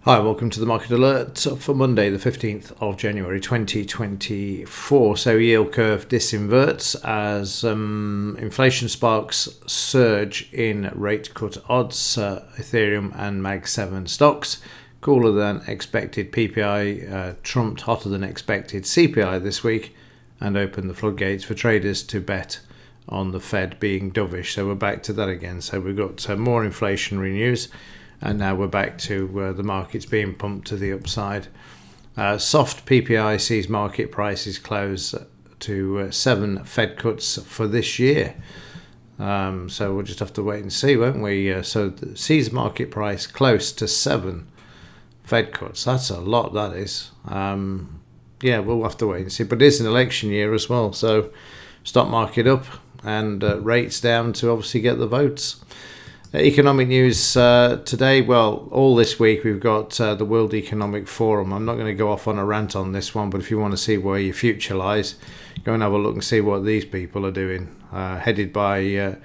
Hi, welcome to the Market Alert for Monday, the 15th of January 2024. So yield curve disinverts as inflation sparks surge in rate cut odds. Ethereum and Mag 7 stocks. Cooler than expected PPI trumped hotter than expected CPI this week and opened the floodgates for traders to bet on the Fed being dovish. So we're back to that again. So we've got more inflationary news. And now we're back to the markets being pumped to the upside. Soft PPI sees market prices close to 7 Fed cuts for this year. So we'll just have to wait and see, won't we? So sees market price close to 7 Fed cuts. That's a lot, that is. Yeah, we'll have to wait and see. But it is an election year as well. So stock market up and rates down to obviously get the votes. Economic news today, well, all this week we've got the World Economic Forum. I'm not going to go off on a rant on this one, but if you want to see where your future lies, go and have a look and see what these people are doing, headed by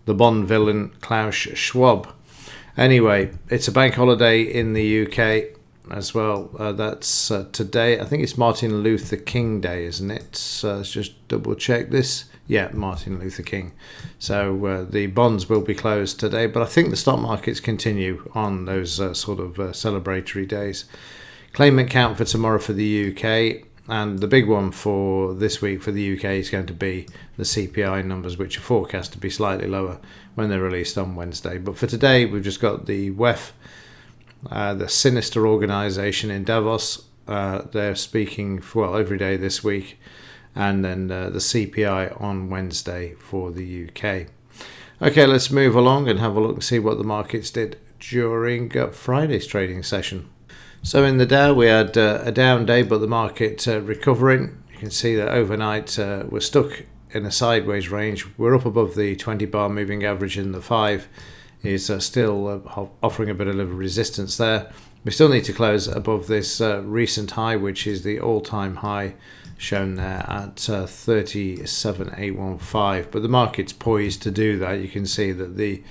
the Bond villain Klaus Schwab. Anyway, it's a bank holiday in the UK as well. That's today. I think it's Martin Luther King Day, isn't it? Let's just double check this. Yeah, Martin Luther King. So the bonds will be closed today, but I think the stock markets continue on those sort of celebratory days. Claimant count for tomorrow for the UK, and the big one for this week for the UK is going to be the CPI numbers, which are forecast to be slightly lower when they're released on Wednesday. But for today, we've just got the WEF, the sinister organisation in Davos. They're speaking every day this week. And then the CPI on Wednesday for the UK. Okay, let's move along and have a look and see what the markets did during Friday's trading session. So in the Dow, we had a down day, but the market recovering. You can see that overnight we're stuck in a sideways range. We're up above the 20-bar moving average, and the 5 is still offering a bit of resistance there. We still need to close above this recent high, which is the all-time high shown there at 37,815. But the market's poised to do that. You can see that the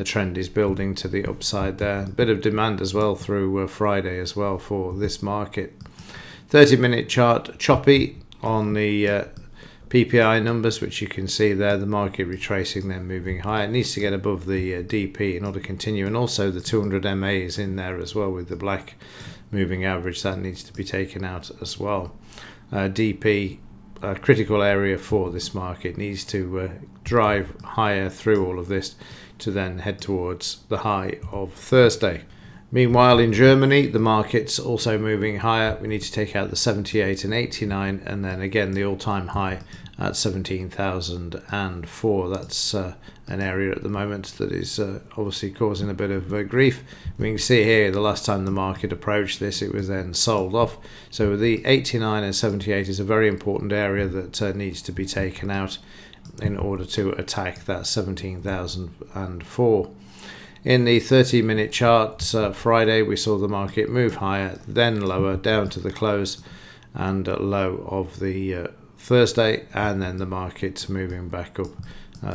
trend is building to the upside there. A bit of demand as well through Friday as well for this market. 30-minute chart choppy on the PPI numbers, which you can see there. The market retracing, then moving higher. It needs to get above the DP in order to continue, and also the 200 MA is in there as well with the black moving average. That needs to be taken out as well. DP, critical area for this market, needs to drive higher through all of this to then head towards the high of Thursday. Meanwhile, in Germany, the market's also moving higher. We need to take out the 78 and 89, and then again the all-time high at 17,004. That's an area at the moment that is obviously causing a bit of grief. We can see here the last time the market approached this, it was then sold off. So the 89 and 78 is a very important area that needs to be taken out in order to attack that 17,004. In the 30-minute chart, Friday, we saw the market move higher, then lower, down to the close and low of the Thursday, and then the market moving back up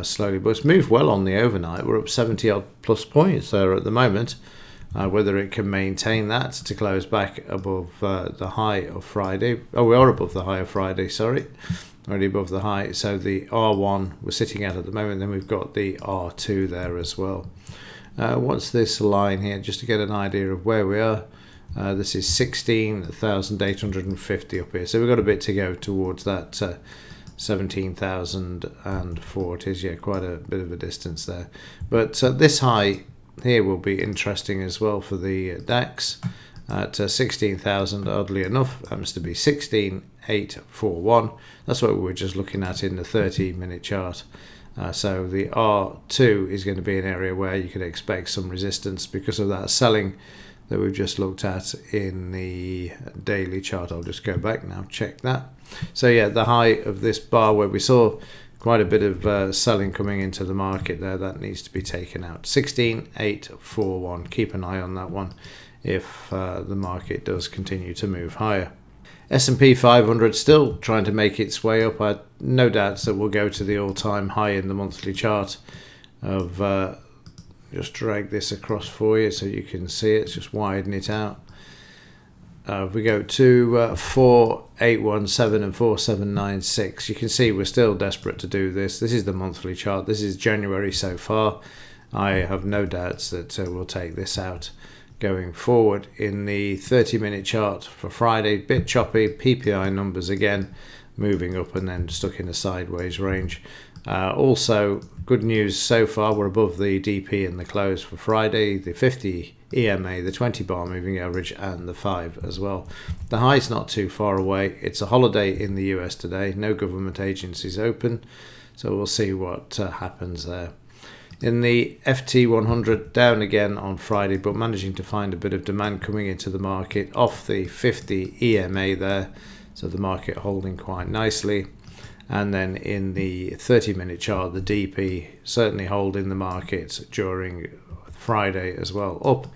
slowly. But it's moved well on the overnight. We're up 70-odd plus points there at the moment. Whether it can maintain that to close back above the high of Friday. Oh, we are above the high of Friday, sorry. Already above the high. So the R1 we're sitting at the moment, then we've got the R2 there as well. What's this line here, just to get an idea of where we are? This is 16,850 up here, so we've got a bit to go towards that 17,004. It is, quite a bit of a distance there. But this high here will be interesting as well for the DAX at 16,000, oddly enough, happens to be 16,841. That's what we were just looking at in the 30-minute chart. So the R2 is going to be an area where you can expect some resistance because of that selling that we've just looked at in the daily chart. I'll just go back now, check that. So yeah, the high of this bar where we saw quite a bit of selling coming into the market there, that needs to be taken out. 16,841. Keep an eye on that one if the market does continue to move higher. S&P 500 still trying to make its way up. I had no doubts that we'll go to the all-time high in the monthly chart of just drag this across for you so you can see it. Just widen it out. If we go to 4817 and 4796, you can see we're still desperate to do this. This is the monthly chart. This is January so far. I have no doubts that we'll take this out going forward. In the 30-minute chart for Friday, bit choppy, PPI numbers again moving up and then stuck in a sideways range. Also, good news so far, we're above the DP in the close for Friday, the 50 EMA, the 20 bar moving average, and the 5 as well. The high's not too far away. It's a holiday in the US today, no government agencies open, so we'll see what happens there. In the FT100, down again on Friday, but managing to find a bit of demand coming into the market off the 50 EMA there, so the market holding quite nicely. And then in the 30-minute chart, the DP certainly holding the market during Friday as well. Up,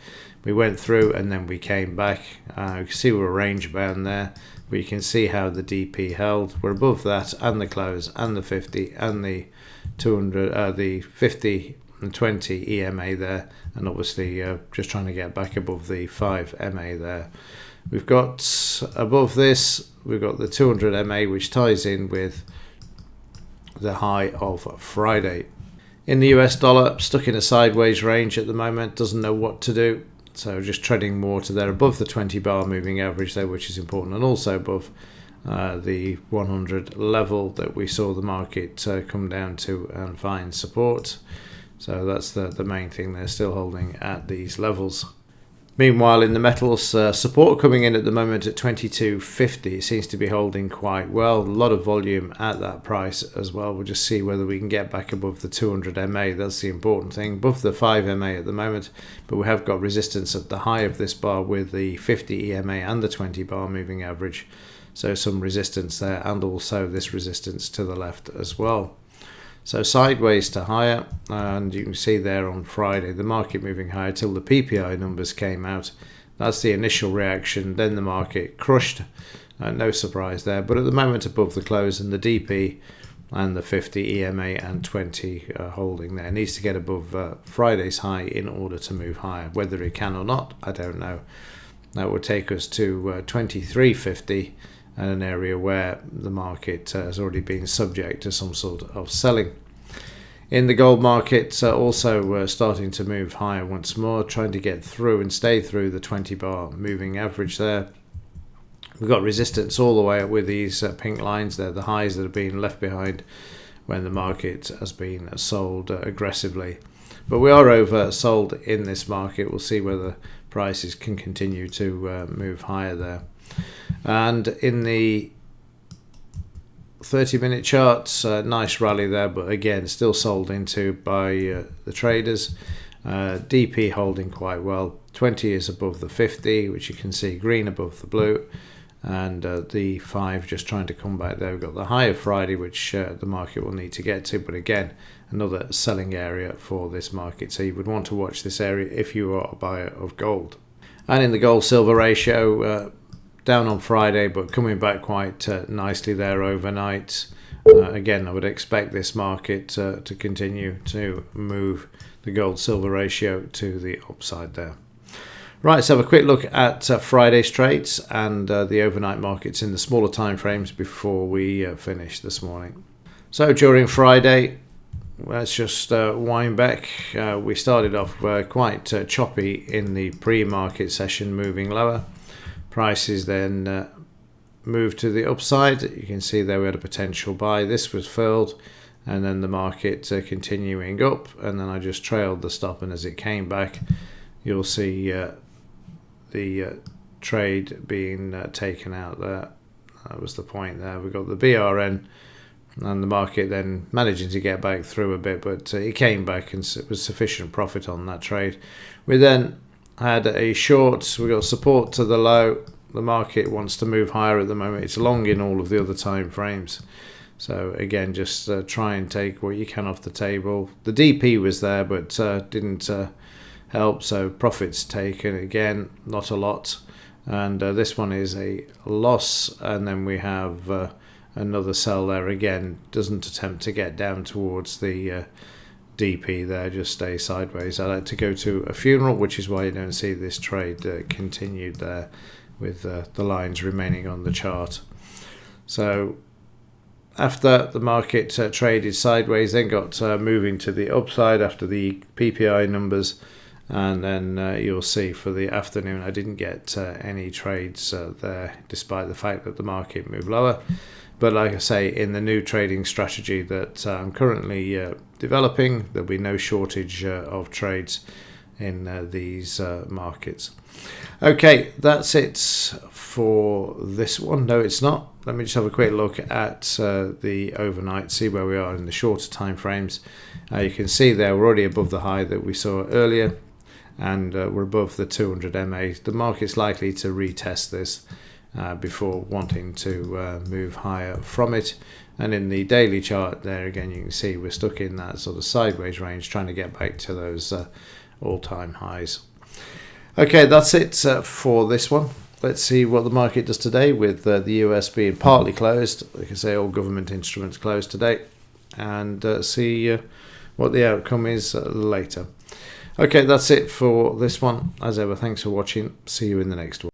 we went through and then we came back. You can see we're range bound there, but you can see how the DP held. We're above that and the close and the 50 and the 200, the 50 and 20 EMA there, and obviously just trying to get back above the 5 MA there. We've got above this, we've got the 200 MA, which ties in with the high of Friday. In the US dollar, stuck in a sideways range at the moment, doesn't know what to do, so just treading water there above the 20 bar moving average there, which is important, and also above the 100 level that we saw the market come down to and find support. So that's the main thing, they're still holding at these levels. Meanwhile, in the metals, support coming in at the moment at 22.50. It seems to be holding quite well. A lot of volume at that price as well. We'll just see whether we can get back above the 200 MA. That's the important thing. Above the 5 MA at the moment, but we have got resistance at the high of this bar with the 50 EMA and the 20 bar moving average. So some resistance there, and also this resistance to the left as well. So sideways to higher, and you can see there on Friday the market moving higher till the PPI numbers came out. That's the initial reaction, then the market crushed, no surprise there, but at the moment above the close, and the DP and the 50 EMA and 20 holding there. It needs to get above Friday's high in order to move higher. Whether it can or not, I don't know. That would take us to 23.50, and an area where the market has already been subject to some sort of selling. In the gold market, also starting to move higher once more, trying to get through and stay through the 20 bar moving average there. We've got resistance all the way up with these pink lines there, the highs that have been left behind when the market has been sold aggressively. But we are oversold in this market. We'll see whether prices can continue to move higher there. And in the 30-minute charts, nice rally there, but again still sold into by the traders. DP holding quite well. 20 is above the 50, which you can see green above the blue, and the 5 just trying to come back there. We've got the high of Friday, which the market will need to get to, but again another selling area for this market, so you would want to watch this area if you are a buyer of gold. And in the gold silver ratio, down on Friday, but coming back quite nicely there overnight. Again, I would expect this market to continue to move the gold silver ratio to the upside there. Right, let's have a quick look at Friday's trades and the overnight markets in the smaller time frames before we finish this morning. So during Friday, let's just wind back. We started off quite choppy in the pre-market session, moving lower. Prices then moved to the upside. You can see there we had a potential buy. This was filled, and then the market continuing up, and then I just trailed the stop, and as it came back, you'll see the trade being taken out there. That was the point there. We got the BRN, and the market then managing to get back through a bit, but it came back and it was sufficient profit on that trade. We then had a short, we got support to the low. The market wants to move higher at the moment. It's long in all of the other time frames. So again, just try and take what you can off the table. The DP was there, but didn't help. So profits taken again, not a lot. And this one is a loss. And then we have another sell there again. Doesn't attempt to get down towards the DP there, just stay sideways. I like to go to a funeral, which is why you don't see this trade continued there with the lines remaining on the chart. So after the market traded sideways, then got moving to the upside after the PPI numbers, and then you'll see for the afternoon I didn't get any trades there, despite the fact that the market moved lower. But like I say, in the new trading strategy that I'm currently developing, there'll be no shortage of trades in these markets. Okay, that's it for this one. No, it's not. Let me just have a quick look at the overnight, see where we are in the shorter time frames. You can see there we're already above the high that we saw earlier, and we're above the 200 MA. The market's likely to retest this before wanting to move higher from it. And in the daily chart there again, you can see we're stuck in that sort of sideways range, trying to get back to those all-time highs. Okay, that's it for this one. Let's see what the market does today, with the US being partly closed. Like I say, all government instruments closed today, and see what the outcome is later. Okay, that's it for this one. As ever, thanks for watching. See you in the next one.